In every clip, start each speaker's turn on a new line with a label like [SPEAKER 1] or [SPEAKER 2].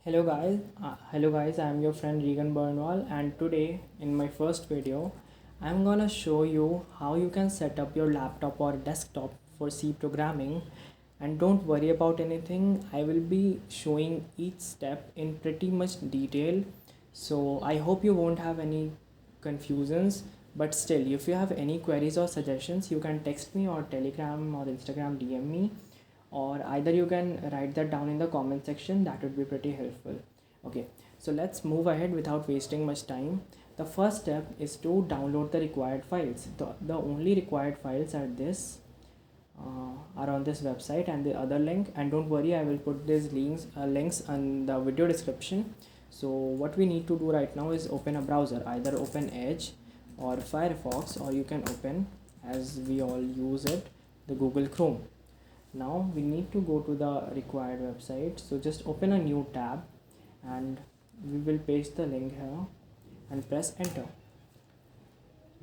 [SPEAKER 1] Hello guys, I am your friend Regan Burnwal, and today in my first video I'm gonna show you how you can set up your laptop or desktop for C programming. And don't worry about anything, I will be showing each step in pretty much detail, so I hope you won't have any confusions. But still, if you have any queries or suggestions, you can text me or Telegram or Instagram DM me, or either you can write that down in the comment section. That would be pretty helpful. Okay, so let's move ahead without wasting much time. The first step is to download the required files. The only required files are on this website and the other link. And don't worry, I will put these links on the video description. So what we need to do right now is open a browser, either open Edge or Firefox, or you can open, as we all use it, the Google Chrome. Now we need to go to the required website, so just open a new tab and we will paste the link here and press enter.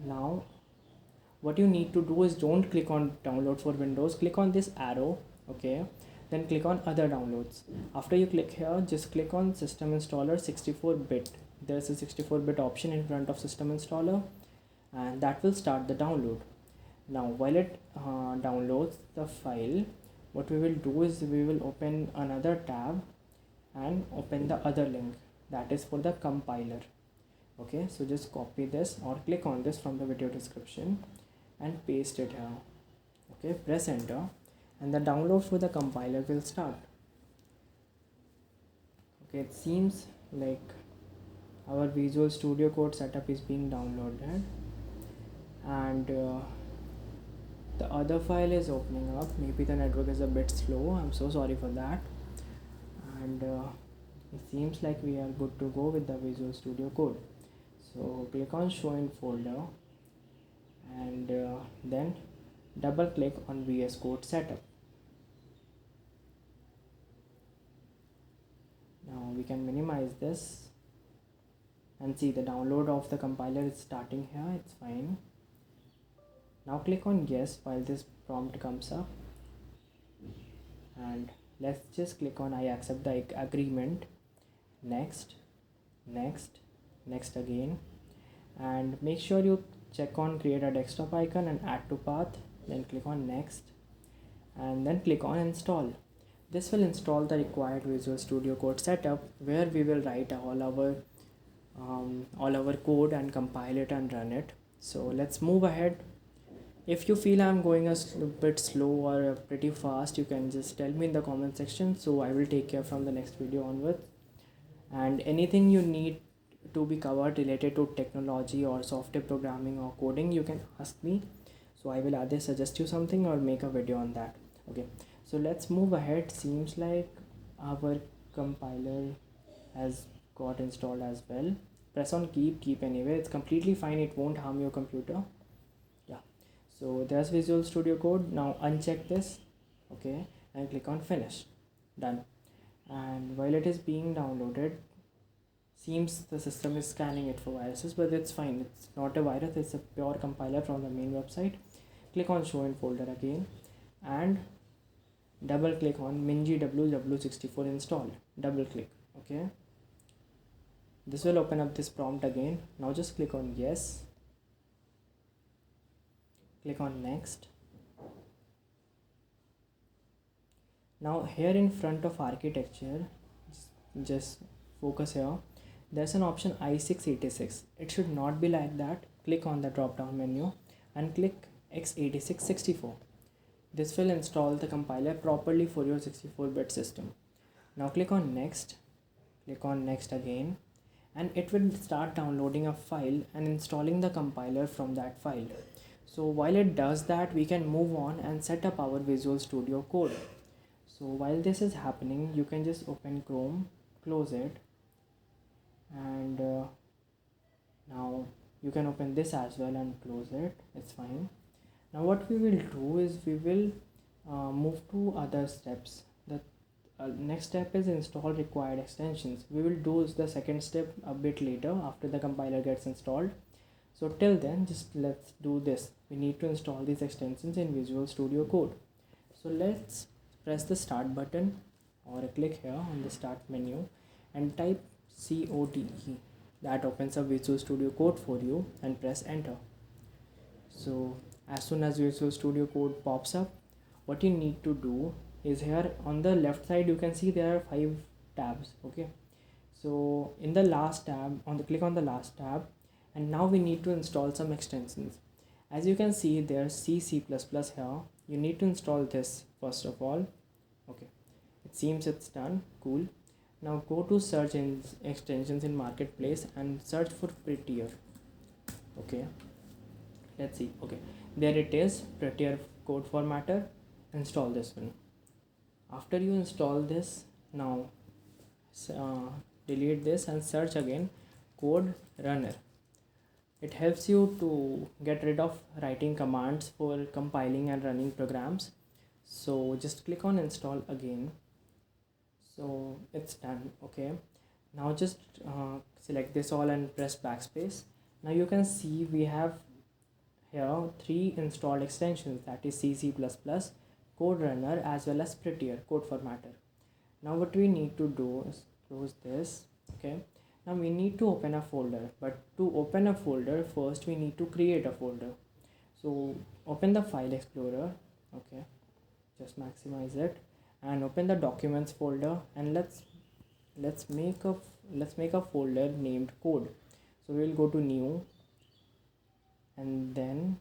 [SPEAKER 1] Now what you need to do is, don't click on download for Windows, click on this arrow. Okay, then click on other downloads. After you click here, just click on system installer 64-bit. There's a 64-bit option in front of system installer, and that will start the download. Now while it downloads the file, what we will do is we will open another tab and open the other link, that is for the compiler. Okay, so just copy this or click on this from the video description and paste it here. Okay, press enter and the download for the compiler will start. Okay, it seems like our Visual Studio Code setup is being downloaded, and the other file is opening up. Maybe the network is a bit slow, I'm so sorry for that. And it seems like we are good to go with the Visual Studio Code. So click on show in folder and then double click on VS Code setup. Now we can minimize this and see the download of the compiler is starting here. It's fine. Now click on yes while this prompt comes up, and let's just click on I accept the agreement. Next, next again, and make sure you check on create a desktop icon and add to path. Then click on next and then click on install. This will install the required Visual Studio Code setup, where we will write all our code and compile it and run it. So let's move ahead. If you feel I'm going a bit slow or pretty fast, you can just tell me in the comment section, so I will take care from the next video onwards. And anything you need to be covered related to technology or software programming or coding, you can ask me, so I will either suggest you something or make a video on that. Okay, so let's move ahead. Seems like our compiler has got installed as well. Press on keep anyway, it's completely fine, it won't harm your computer. Yeah, so there's Visual Studio Code. Now uncheck this, okay, and click on finish. Done. And while it is being downloaded, seems the system is scanning it for viruses, but it's fine, it's not a virus, it's a pure compiler from the main website. Click on show in folder again and double click on MinGW64 installed. Double click. Okay, this will open up this prompt again. Now just click on yes, click on next. Now here in front of architecture, just focus here, there's an option i686. It should not be like that. Click on the drop down menu and click x86-64. This will install the compiler properly for your 64-bit system. Now click on next, click on next again, and it will start downloading a file and installing the compiler from that file. So while it does that, we can move on and set up our Visual Studio Code. So while this is happening, you can just open Chrome, close it, and now you can open this as well and close it. It's fine. Now what we will do is we will move to other steps. The next step is install required extensions. We will do the second step a bit later after the compiler gets installed. So till then, just let's do this. We need to install these extensions in Visual Studio Code. So let's press the start button or click here on the start menu and type CODE. That opens up Visual Studio Code for you, and press enter. So as soon as Visual Studio Code pops up, what you need to do is, here on the left side you can see there are 5 tabs. Okay, so in the last tab, click on the last tab, and now we need to install some extensions. As you can see there's C++ here. You need to install this first of all. Okay, it seems it's done. Cool. Now go to search in extensions in Marketplace and search for Prettier. Okay, let's see. Okay, there it is, Prettier Code Formatter. Install this one. After you install this, now delete this and search again Code Runner. It helps you to get rid of writing commands for compiling and running programs. So just click on install again. So it's done. Okay, now just select this all and press backspace. Now you can see we have here 3 installed extensions, that is C++, Code Runner, as well as Prettier Code Formatter. Now what we need to do is close this. Okay, now we need to open a folder, but to open a folder first we need to create a folder. So open the File Explorer. Okay, just maximize it and open the Documents folder, and let's make a folder named Code. So we will go to New, and then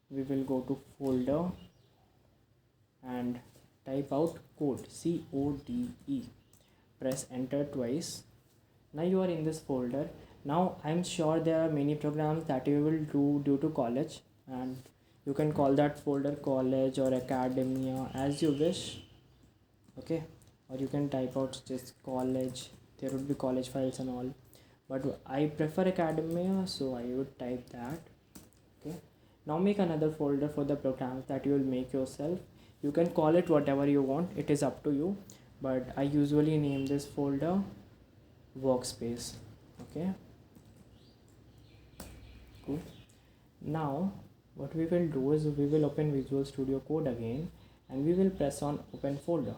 [SPEAKER 1] we will go to Folder and type out Code, CODE. Press enter twice. Now you are in this folder. Now I'm sure there are many programs that you will do due to college, and you can call that folder college or academia as you wish. Okay, or you can type out just college. There would be college files and all, but I prefer academia, so I would type that. Okay, now make another folder for the programs that you will make yourself. You can call it whatever you want, it is up to you, but I usually name this folder Workspace. Okay, cool. Now what we will do is we will open Visual Studio Code again, and we will press on open folder.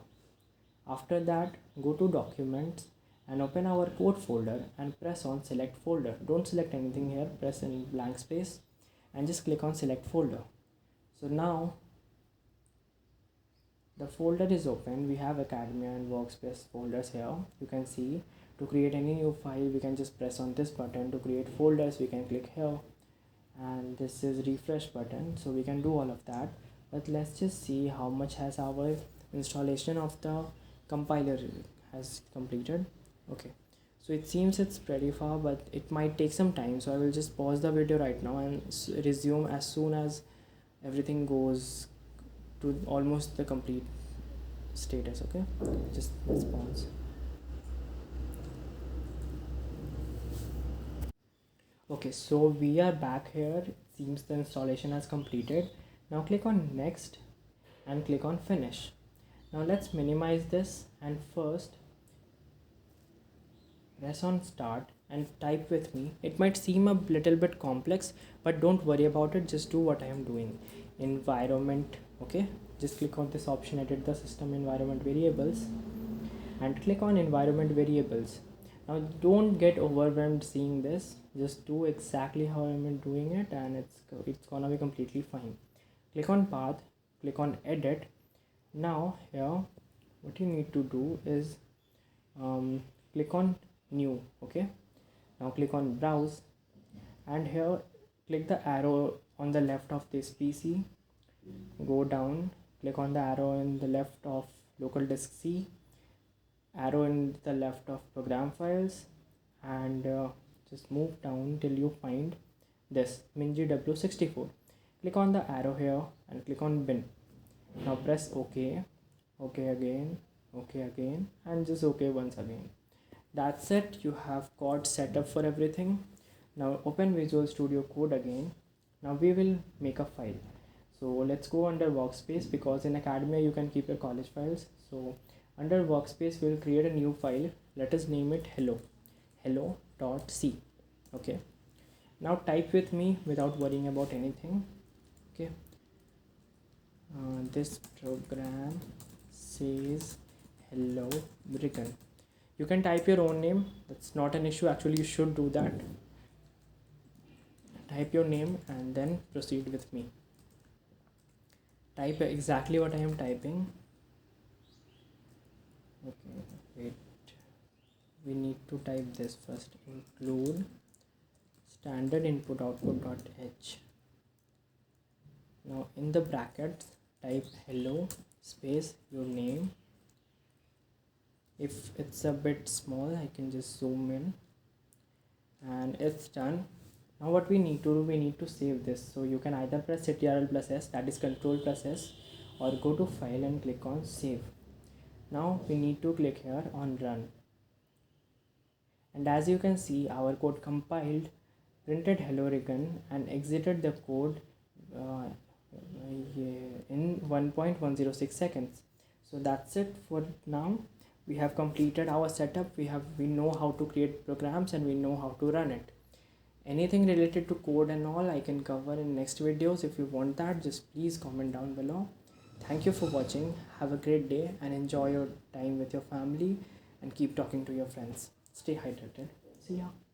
[SPEAKER 1] After that, go to Documents and open our code folder and press on select folder. Don't select anything here, press in blank space and just click on select folder. So now the folder is open. We have Academia and Workspace folders here. You can see, to create any new file we can just press on this button. To create folders we can click here, and this is refresh button, so we can do all of that. But let's just see how much has our installation of the compiler has completed. Okay, so it seems it's pretty far, but it might take some time, so I will just pause the video right now and resume as soon as everything goes to almost the complete status. Okay, just let's pause. Okay, so we are back here. It seems the installation has completed. Now click on next and click on finish. Now let's minimize this, and first press on start and type with me. It might seem a little bit complex, but don't worry about it, just do what I am doing. Environment. Okay, just click on this option, edit the system environment variables, and click on environment variables. Now don't get overwhelmed seeing this, just do exactly how I'm doing it, and it's gonna be completely fine. Click on path, click on edit. Now here what you need to do is click on new. Okay, now click on browse, and here click the arrow on the left of this PC, go down, click on the arrow in the left of local disk C, arrow in the left of program files, and just move down till you find this MinGW64. Click on the arrow here and click on bin. Now press OK, OK again, OK again, and just OK once again. That's it, you have got set up for everything. Now open Visual Studio Code again. Now we will make a file. So let's go under Workspace, because in Academia you can keep your college files. So under Workspace we will create a new file. Let us name it hello.c. Okay, now type with me without worrying about anything. Okay, this program says hello Britain. You can type your own name, that's not an issue. Actually, you should do that. Type your name and then proceed with me. Type exactly what I am typing. Okay, wait. We need to type this first. Include standard input output dot h. Now in the brackets type hello space your name. If it's a bit small, I can just zoom in, and it's done. Now what we need to do, we need to save this. So you can either press ctrl plus s, that is control plus s, or go to file and click on save. Now we need to click here on run, and as you can see our code compiled, printed hello ribbon, and exited the code uh, in 1.106 seconds. So that's it for now. We have completed our setup. We know how to create programs and we know how to run it. Anything related to code and all I can cover in next videos. If you want that, just please comment down below. Thank you for watching. Have a great day and enjoy your time with your family, and keep talking to your friends. Stay hydrated. See ya.